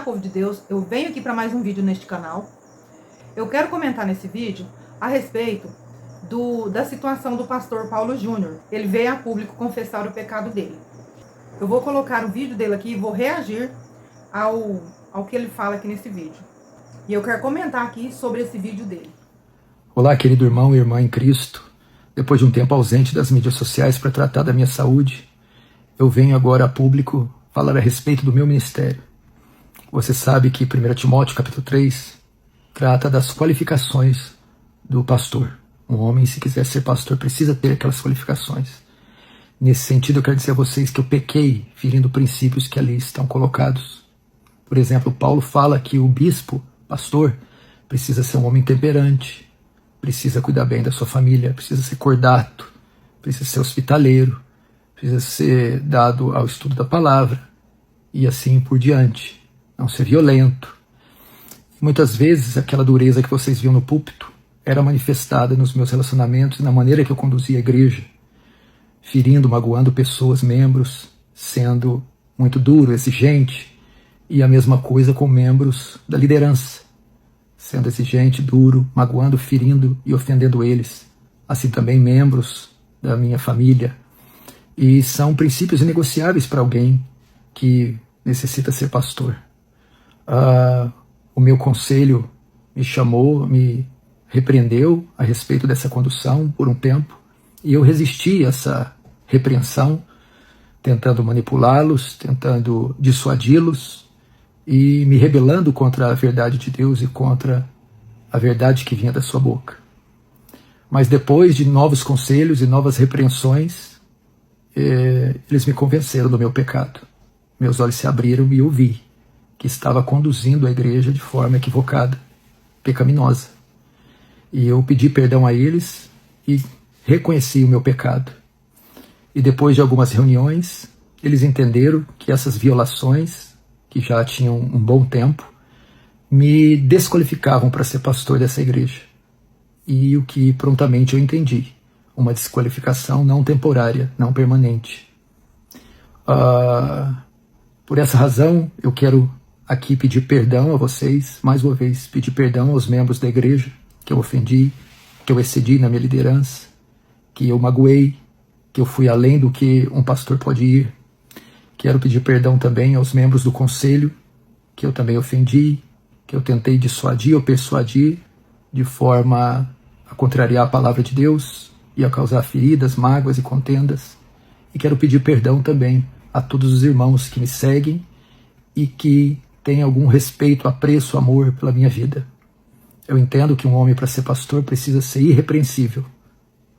povo de Deus, eu venho aqui para mais um vídeo neste canal. Eu quero comentar nesse vídeo a respeito da situação do pastor Paulo Júnior. Ele veio a público confessar o pecado dele. Eu vou colocar o vídeo dele aqui e vou reagir ao que ele fala aqui nesse vídeo. E eu quero comentar aqui sobre esse vídeo dele. Olá, querido irmão e irmã em Cristo. Depois de um tempo ausente das mídias sociais para tratar da minha saúde, eu venho agora a público falar a respeito do meu ministério. Você sabe que 1 Timóteo capítulo 3 trata das qualificações do pastor. Um homem, se quiser ser pastor, precisa ter aquelas qualificações. Nesse sentido, eu quero dizer a vocês que eu pequei ferindo princípios que ali estão colocados. Por exemplo, Paulo fala que o bispo, pastor, precisa ser um homem temperante, precisa cuidar bem da sua família, precisa ser cordato, precisa ser hospitaleiro, precisa ser dado ao estudo da palavra e assim por diante. Não ser violento. Muitas vezes aquela dureza que vocês viam no púlpito era manifestada nos meus relacionamentos e na maneira que eu conduzia a igreja, ferindo, magoando pessoas, membros, sendo muito duro, exigente, e a mesma coisa com membros da liderança, sendo exigente, duro, magoando, ferindo e ofendendo eles. Assim também membros da minha família. E são princípios inegociáveis para alguém que necessita ser pastor. O meu conselho me chamou, me repreendeu a respeito dessa condução por um tempo, e eu resisti a essa repreensão, tentando manipulá-los, tentando dissuadi-los e me rebelando contra a verdade de Deus e contra a verdade que vinha da sua boca. Mas depois de novos conselhos e novas repreensões, eles me convenceram do meu pecado. Meus olhos se abriram e eu vi que estava conduzindo a igreja de forma equivocada, pecaminosa. E eu pedi perdão a eles e reconheci o meu pecado. E depois de algumas reuniões, eles entenderam que essas violações, que já tinham um bom tempo, me desqualificavam para ser pastor dessa igreja. E o que prontamente eu entendi, uma desqualificação não temporária, não permanente. Por essa razão, eu quero aqui pedir perdão a vocês, mais uma vez, pedir perdão aos membros da igreja que eu ofendi, que eu excedi na minha liderança, que eu magoei, que eu fui além do que um pastor pode ir. Quero pedir perdão também aos membros do conselho, que eu também ofendi, que eu tentei dissuadir ou persuadir de forma a contrariar a palavra de Deus e a causar feridas, mágoas e contendas. E quero pedir perdão também a todos os irmãos que me seguem e que têm algum respeito, apreço, amor pela minha vida. Eu entendo que um homem, para ser pastor, precisa ser irrepreensível,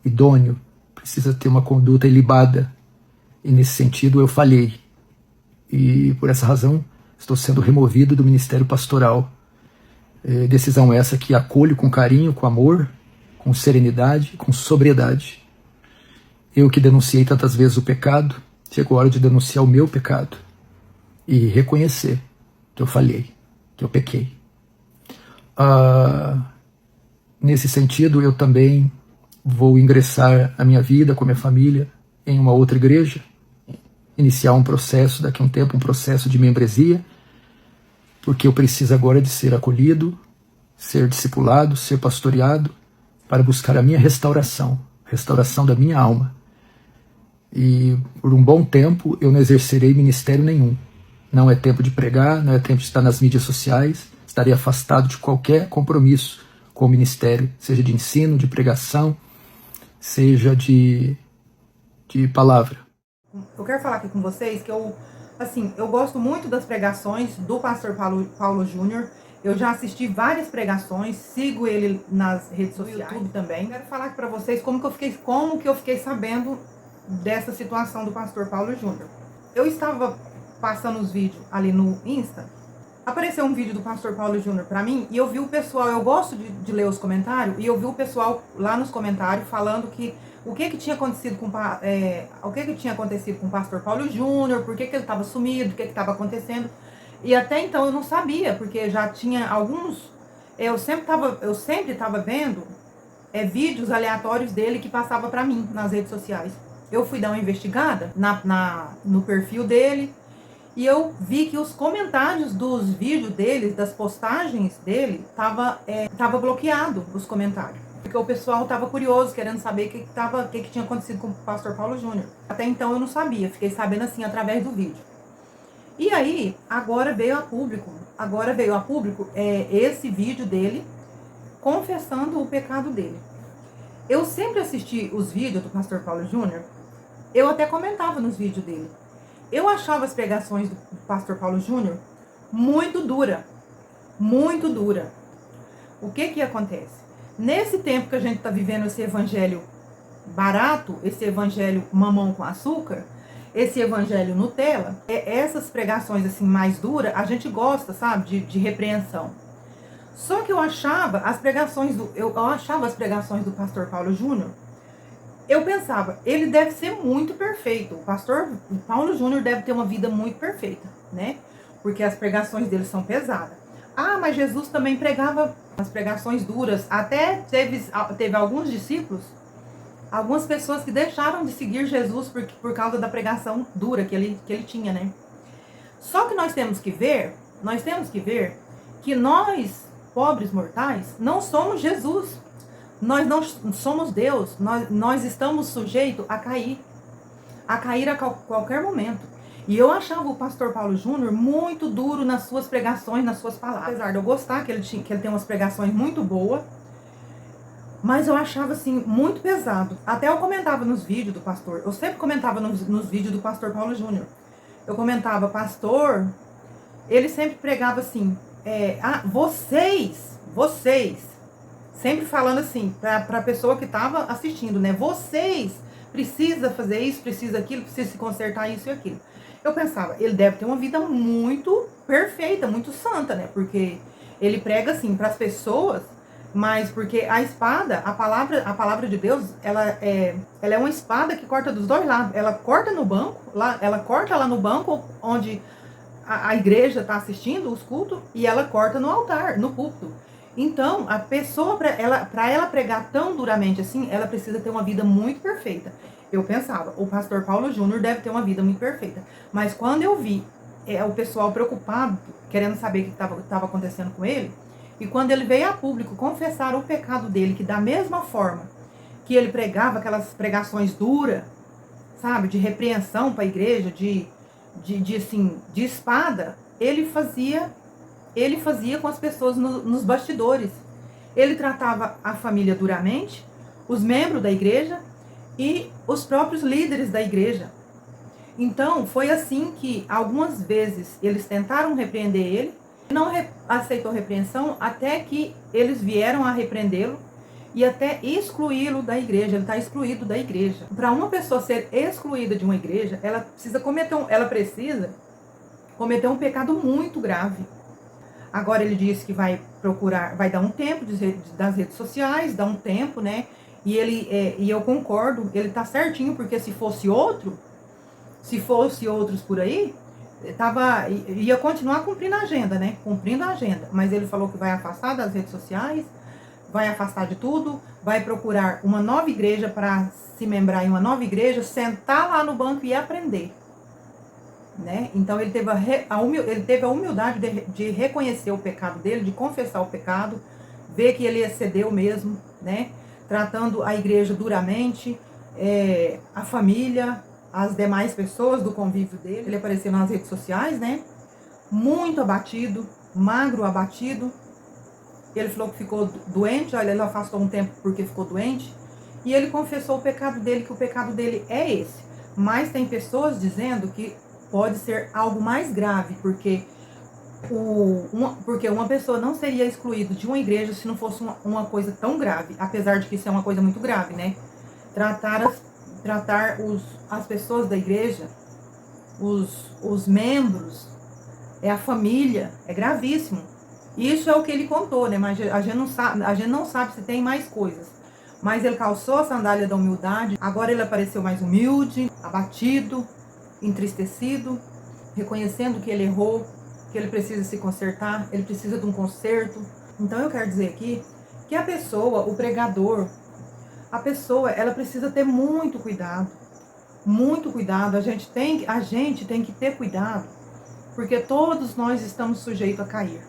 idôneo, precisa ter uma conduta ilibada. E nesse sentido eu falhei. E por essa razão estou sendo removido do ministério pastoral. Decisão essa que acolho com carinho, com amor, com serenidade, com sobriedade. Eu que denunciei tantas vezes o pecado, chegou a hora de denunciar o meu pecado e reconhecer que eu falhei, que eu pequei. Nesse sentido, eu também vou ingressar a minha vida com a minha família em uma outra igreja, iniciar um processo, daqui a um tempo, um processo de membresia, porque eu preciso agora de ser acolhido, ser discipulado, ser pastoreado, para buscar a minha restauração da minha alma. E por um bom tempo eu não exercerei ministério nenhum. Não é tempo de pregar, não é tempo de estar nas mídias sociais, estarei afastado de qualquer compromisso com o ministério, seja de ensino, de pregação, seja de palavra. Eu quero falar aqui com vocês que eu gosto muito das pregações do pastor Paulo Júnior. Eu já assisti várias pregações, sigo ele nas redes sociais, no YouTube também. Quero falar aqui para vocês como que eu fiquei sabendo dessa situação do pastor Paulo Júnior. Eu estava passando os vídeos ali no Insta, apareceu um vídeo do pastor Paulo Júnior para mim e eu vi o pessoal, eu gosto de ler os comentários, e eu vi o pessoal lá nos comentários falando que o que tinha acontecido com o pastor Paulo Júnior, por que ele estava sumido, o que estava acontecendo. E até então eu não sabia, porque já tinha alguns, eu sempre estava vendo vídeos aleatórios dele que passava para mim nas redes sociais. Eu fui dar uma investigada no perfil dele E eu vi que os comentários dos vídeos dele, das postagens dele, tava bloqueado os comentários. Porque o pessoal tava curioso, querendo saber o que tinha acontecido com o pastor Paulo Júnior. Até então eu não sabia, fiquei sabendo assim através do vídeo. E aí, agora veio a público esse vídeo dele confessando o pecado dele. Eu sempre assisti os vídeos do pastor Paulo Júnior, eu até comentava nos vídeos dele. Eu achava as pregações do pastor Paulo Júnior muito dura. Muito dura. O que acontece? Nesse tempo que a gente está vivendo esse evangelho barato, esse evangelho mamão com açúcar, esse evangelho Nutella, essas pregações assim mais duras, a gente gosta, sabe, de repreensão. Só que eu achava as pregações do pastor Paulo Júnior, eu pensava, ele deve ser muito perfeito. O pastor Paulo Júnior deve ter uma vida muito perfeita, né? Porque as pregações dele são pesadas. Ah, mas Jesus também pregava as pregações duras. Até teve alguns discípulos, algumas pessoas que deixaram de seguir Jesus por causa da pregação dura que ele tinha, né? Só que nós temos que ver que nós, pobres mortais, não somos Jesus. Nós não somos Deus, nós estamos sujeitos a cair a qualquer momento. E eu achava o pastor Paulo Júnior muito duro nas suas pregações, nas suas palavras. Apesar de eu gostar que ele tem umas pregações muito boas, mas eu achava assim, muito pesado. Até eu comentava nos vídeos do pastor, eu sempre comentava nos vídeos do pastor Paulo Júnior. Eu comentava, pastor, ele sempre pregava assim, vocês, sempre falando assim, para a pessoa que estava assistindo, né? Vocês precisam fazer isso, precisa aquilo, precisa se consertar isso e aquilo. Eu pensava, ele deve ter uma vida muito perfeita, muito santa, né? Porque ele prega assim para as pessoas, mas porque a palavra de Deus, ela é uma espada que corta dos dois lados. Ela corta no banco, ela corta lá no banco onde a igreja está assistindo os cultos, e ela corta no altar, no púlpito. Então, a pessoa, para ela pregar tão duramente assim, ela precisa ter uma vida muito perfeita. Eu pensava, o pastor Paulo Júnior deve ter uma vida muito perfeita. Mas quando eu vi o pessoal preocupado, querendo saber o que estava acontecendo com ele, e quando ele veio a público confessar o pecado dele, que da mesma forma que ele pregava aquelas pregações duras, sabe, de repreensão para a igreja, de espada, ele fazia com as pessoas nos bastidores. Ele tratava a família duramente, os membros da igreja e os próprios líderes da igreja. Então, foi assim que algumas vezes eles tentaram repreender ele, não aceitou repreensão, até que eles vieram a repreendê-lo e até excluí-lo da igreja. Ele está excluído da igreja. Para uma pessoa ser excluída de uma igreja, ela precisa cometer um pecado muito grave. Agora ele disse que vai dar um tempo das redes sociais, dá um tempo, né? E eu concordo, ele tá certinho, porque se fosse outros por aí, ia continuar cumprindo a agenda, né? Cumprindo a agenda. Mas ele falou que vai afastar das redes sociais, vai afastar de tudo, vai procurar uma nova igreja para se membrar em uma nova igreja, sentar lá no banco e aprender. Né? Então ele teve a humildade de reconhecer o pecado dele, de confessar o pecado, ver que ele excedeu mesmo, né? Tratando a igreja duramente, a família, as demais pessoas do convívio dele. Ele apareceu nas redes sociais, né? Muito abatido, magro, abatido. Ele falou que ficou doente, olha, ele afastou um tempo porque ficou doente, e ele confessou o pecado dele, que o pecado dele é esse. Mas tem pessoas dizendo que pode ser algo mais grave, porque uma pessoa não seria excluída de uma igreja se não fosse uma coisa tão grave, apesar de que isso é uma coisa muito grave, né? Tratar as pessoas da igreja, os membros, a família, é gravíssimo. Isso é o que ele contou, né? Mas a gente não sabe se tem mais coisas. Mas ele calçou a sandália da humildade, agora ele apareceu mais humilde, abatido, entristecido, reconhecendo que ele errou, que ele precisa se consertar, ele precisa de um conserto. Então eu quero dizer aqui que a pessoa, o pregador, ela precisa ter muito cuidado, a gente tem que ter cuidado porque todos nós estamos sujeitos a cair.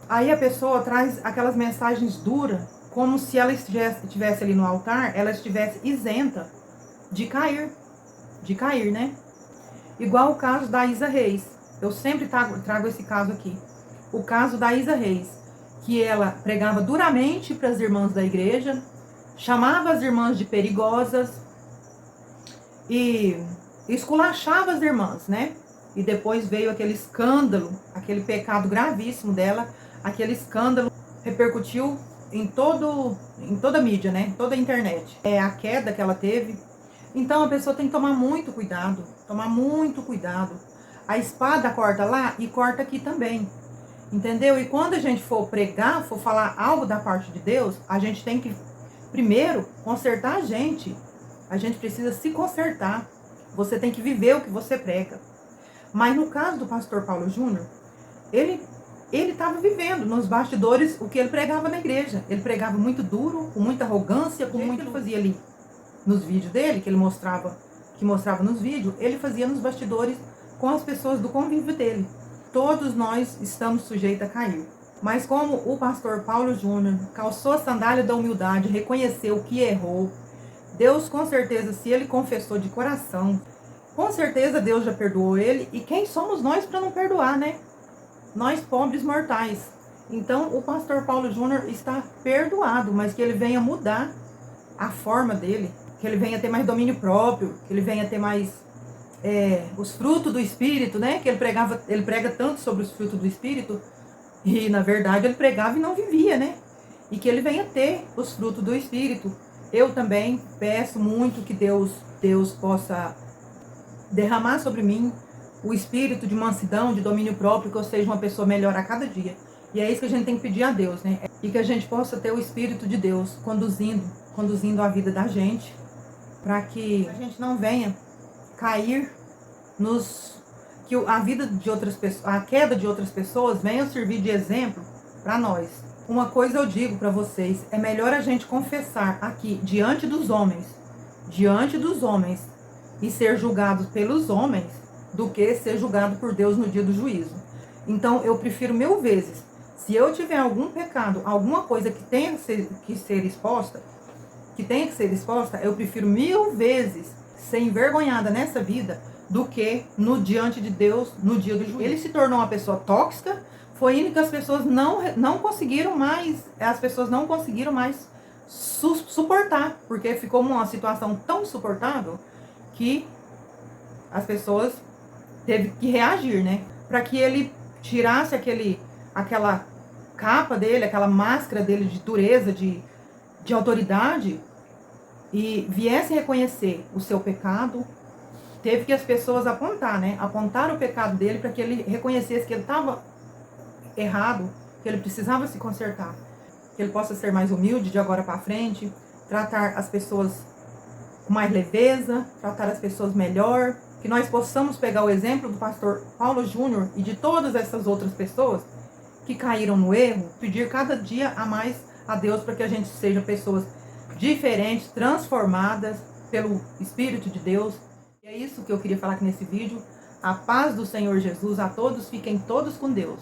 Aí a pessoa traz aquelas mensagens duras, como se ela estivesse ali no altar, ela estivesse isenta de cair, né? Igual o caso da Isa Reis. Eu sempre trago esse caso aqui. O caso da Isa Reis, que ela pregava duramente para as irmãs da igreja, chamava as irmãs de perigosas e esculachava as irmãs, né? E depois veio aquele escândalo, aquele pecado gravíssimo dela, aquele escândalo repercutiu em toda a mídia, né? Toda a internet. É a queda que ela teve. Então a pessoa tem que tomar muito cuidado, A espada corta lá e corta aqui também, entendeu? E quando a gente for pregar, for falar algo da parte de Deus, a gente tem que primeiro consertar a gente. A gente precisa se consertar. Você tem que viver o que você prega. Mas no caso do pastor Paulo Júnior, ele estava vivendo nos bastidores o que ele pregava na igreja. Ele pregava muito duro, com muita arrogância, com muito que ele fazia ali nos vídeos dele, que mostrava nos vídeos, ele fazia nos bastidores com as pessoas do convívio dele. Todos nós estamos sujeitos a cair. Mas como o pastor Paulo Júnior calçou a sandália da humildade, reconheceu que errou, Deus com certeza, se ele confessou de coração, com certeza Deus já perdoou ele. E quem somos nós para não perdoar, né? Nós pobres mortais. Então o pastor Paulo Júnior está perdoado, mas que ele venha mudar a forma dele, que ele venha ter mais domínio próprio, que ele venha ter mais os frutos do Espírito, né? Que ele prega tanto sobre os frutos do Espírito, e na verdade ele pregava e não vivia, né? E que ele venha ter os frutos do Espírito. Eu também peço muito que Deus possa derramar sobre mim o espírito de mansidão, de domínio próprio, que eu seja uma pessoa melhor a cada dia. E é isso que a gente tem que pedir a Deus, né? E que a gente possa ter o Espírito de Deus conduzindo a vida da gente, para que a gente não venha cair que a vida de outras pessoas, a queda de outras pessoas venha servir de exemplo para nós. Uma coisa eu digo para vocês, é melhor a gente confessar aqui diante dos homens, e ser julgado pelos homens, do que ser julgado por Deus no dia do juízo. Então eu prefiro 1000 vezes, se eu tiver algum pecado, alguma coisa que tenha que ser exposta, eu prefiro 1000 vezes ser envergonhada nessa vida do que diante de Deus no dia do juízo. Ele se tornou uma pessoa tóxica, foi indo que as pessoas não conseguiram mais suportar, porque ficou uma situação tão insuportável que as pessoas teve que reagir, né? Para que ele tirasse aquela capa dele, aquela máscara dele de dureza, de autoridade, e viesse reconhecer o seu pecado. Teve que as pessoas apontar o pecado dele, para que ele reconhecesse que ele estava errado, que ele precisava se consertar, que ele possa ser mais humilde de agora para frente, tratar as pessoas com mais leveza, tratar as pessoas melhor, que nós possamos pegar o exemplo do pastor Paulo Júnior e de todas essas outras pessoas que caíram no erro, pedir cada dia a mais a Deus para que a gente seja pessoas diferentes, transformadas pelo Espírito de Deus. E é isso que eu queria falar aqui nesse vídeo. A paz do Senhor Jesus a todos, fiquem todos com Deus.